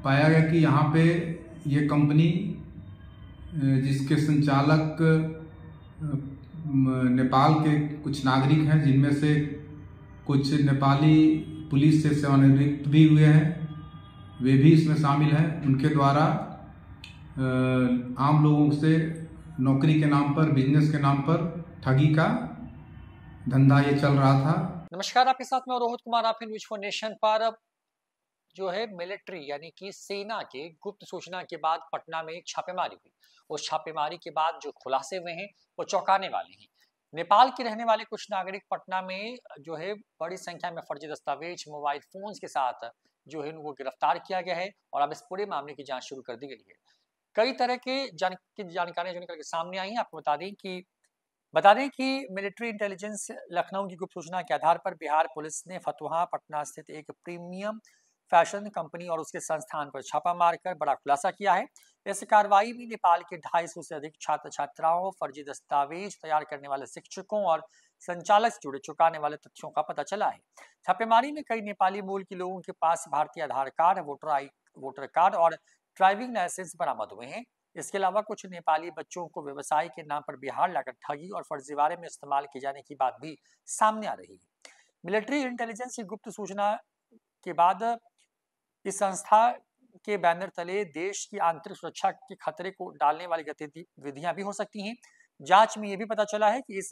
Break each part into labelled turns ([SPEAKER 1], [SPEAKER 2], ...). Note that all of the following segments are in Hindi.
[SPEAKER 1] पाया गया कि यहाँ पे ये कंपनी जिसके संचालक नेपाल के कुछ नागरिक हैं, जिनमें से कुछ नेपाली पुलिस से सेवानिवृत्त भी हुए हैं, वे भी इसमें शामिल हैं। उनके द्वारा आम लोगों से नौकरी के नाम पर, बिजनेस के नाम पर ठगी का धंधा ये चल रहा था।
[SPEAKER 2] नमस्कार, आपके साथ में रोहित कुमार। आप न्यूज फॉर नेशन पर जो है मिलिट्री यानी कि सेना के गुप्त सूचना के बाद पटना में एक छापेमारी हुई। उस छापेमारी के बाद जो खुलासे हुए हैं वो चौंकाने वाले हैं। नेपाल के रहने वाले कुछ नागरिक पटना में जो है बड़ी संख्या में फर्जी दस्तावेज, मोबाइल फोन्स के साथ जो है उनको गिरफ्तार किया गया है और अब इस पूरे मामले की जांच शुरू कर दी गई है। कई तरह के जानकारियां जो निकल के सामने आई हैं। आपको बता दें कि मिलिट्री इंटेलिजेंस लखनऊ की गुप्त सूचना के आधार पर बिहार पुलिस ने फतुहा पटना स्थित एक प्रीमियम फैशन कंपनी और उसके संस्थान पर छापा मारकर बड़ा खुलासा किया है। इस कार्रवाई में नेपाल के 250 से अधिक छात्र छात्राओं, फर्जी दस्तावेज तैयार करने वाले शिक्षकों और संचालक से जुड़े चौंकाने वाले तथ्यों का पता चला है। छापेमारी में कई नेपाली मूल के लोगों के पास भारतीय आधार कार्ड, वोटर कार्ड और ड्राइविंग लाइसेंस बरामद हुए हैं। इसके अलावा कुछ नेपाली बच्चों को व्यवसाय के नाम पर बिहार लाकर ठगी और फर्जीवाड़े में इस्तेमाल किए जाने की बात भी सामने आ रही है। मिलिट्री इंटेलिजेंस की गुप्त सूचना के बाद इस संस्था के बैनर तले देश की आंतरिक सुरक्षा के खतरे को डालने वाली गतिविधियां भी हो सकती हैं। जांच में यह भी पता चला है कि इस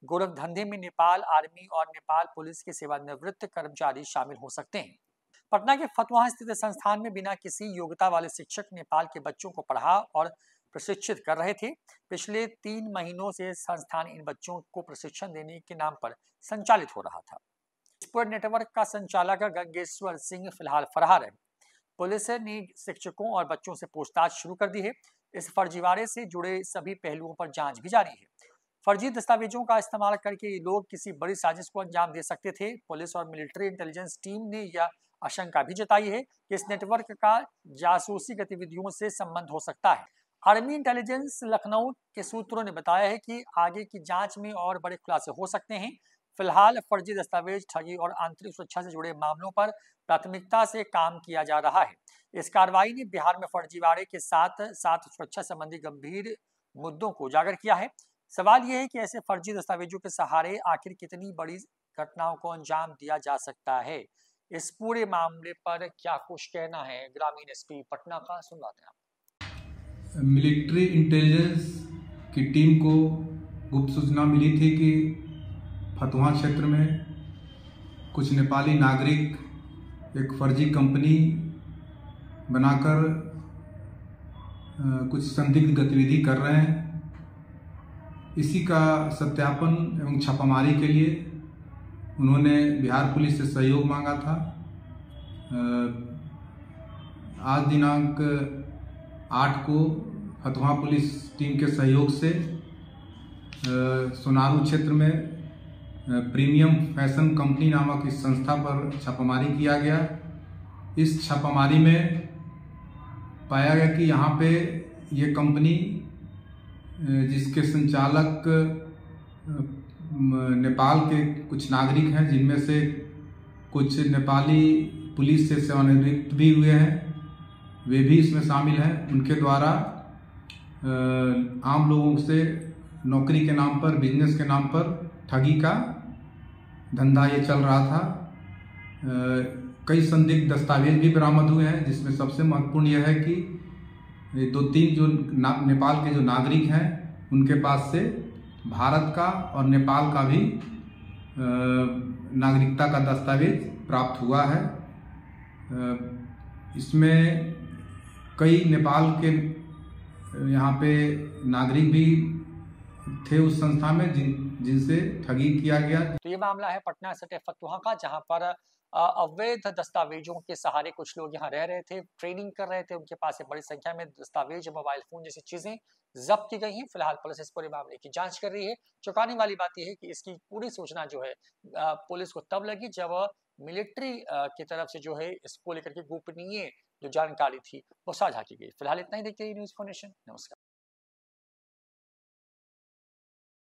[SPEAKER 2] गोरख धंधे में नेपाल आर्मी और नेपाल पुलिस के सेवानिवृत्त कर्मचारी शामिल हो सकते हैं। पटना के फतुहा स्थित संस्थान में बिना किसी योग्यता वाले शिक्षक नेपाल के बच्चों को पढ़ा और प्रशिक्षित कर रहे थे। पिछले 3 महीनों से संस्थान इन बच्चों को प्रशिक्षण देने के नाम पर संचालित हो रहा था। इस पूरे नेटवर्क का संचालक गंगेश्वर सिंह फिलहाल फरार है। पुलिस ने शिक्षकों और बच्चों से पूछताछ शुरू कर दी है। इस फर्जीवाड़े से जुड़े सभी पहलुओं पर जांच भी जारी है। फर्जी दस्तावेजों का इस्तेमाल करके ये लोग किसी बड़ी साजिश को अंजाम दे सकते थे। पुलिस और मिलिट्री इंटेलिजेंस टीम ने यह आशंका भी जताई है कि इस नेटवर्क का जासूसी गतिविधियों से संबंध हो सकता है। आर्मी इंटेलिजेंस लखनऊ के सूत्रों ने बताया है कि आगे की जांच में और बड़े खुलासे हो सकते हैं। फिलहाल फर्जी दस्तावेज, ठगी और आंतरिक सुरक्षा से जुड़े मामलों पर प्राथमिकता से काम किया जा रहा है। इस कार्रवाई ने बिहार में फर्जीवाड़े के साथ साथ सुरक्षा संबंधी गंभीर मुद्दों को उजागर किया है। सवाल यह है कि ऐसे फर्जी दस्तावेजों के सहारे आखिर कितनी बड़ी घटनाओं को अंजाम दिया जा सकता है। इस पूरे मामले पर क्या कुछ कहना है ग्रामीण एसपी पटना का, सुनवाते हैं आप।
[SPEAKER 1] मिलिट्री इंटेलिजेंस की टीम को गुप्त सूचना मिली थी कि फतुहा क्षेत्र में कुछ नेपाली नागरिक एक फर्जी कंपनी बनाकर कुछ संदिग्ध गतिविधि कर रहे हैं। इसी का सत्यापन एवं छापामारी के लिए उन्होंने बिहार पुलिस से सहयोग मांगा था। आज दिनांक 8 को फतुहा पुलिस टीम के सहयोग से सोनारू क्षेत्र में प्रीमियम फैशन कंपनी नामक इस संस्था पर छापामारी किया गया। इस छापामारी में पाया गया कि यहाँ पे ये कंपनी जिसके संचालक नेपाल के कुछ नागरिक हैं, जिनमें से कुछ नेपाली पुलिस से सेवानिवृत्त भी हुए हैं, वे भी इसमें शामिल हैं। उनके द्वारा आम लोगों से नौकरी के नाम पर, बिजनेस के नाम पर ठगी का धंधा ये चल रहा था। कई संदिग्ध दस्तावेज भी बरामद हुए हैं, जिसमें सबसे महत्वपूर्ण यह है कि 2-3 जो नेपाल के जो नागरिक हैं उनके पास से भारत का और नेपाल का भी नागरिकता का दस्तावेज प्राप्त हुआ है। इसमें कई नेपाल के यहाँ पे नागरिक भी थे उस संस्था में जिनसे ठगी किया गया।
[SPEAKER 2] तो ये मामला है पटना सटे फतुहा का, जहां पर अवैध दस्तावेजों के सहारे कुछ लोग यहाँ रह रहे थे, ट्रेनिंग कर रहे थे। उनके पास बड़ी संख्या में दस्तावेज, मोबाइल फोन जैसी चीजें जब्त की गई हैं। फिलहाल पुलिस इस पूरे मामले की जांच कर रही है। चौंकाने वाली बात यह है कि इसकी पूरी सूचना जो है पुलिस को तब लगी जब मिलिट्री की तरफ से जो है इसको लेकर के गोपनीय जो जानकारी थी वो साझा की गई। फिलहाल इतना ही, देखते रहिए न्यूज़ फॉर नेशन। नमस्कार।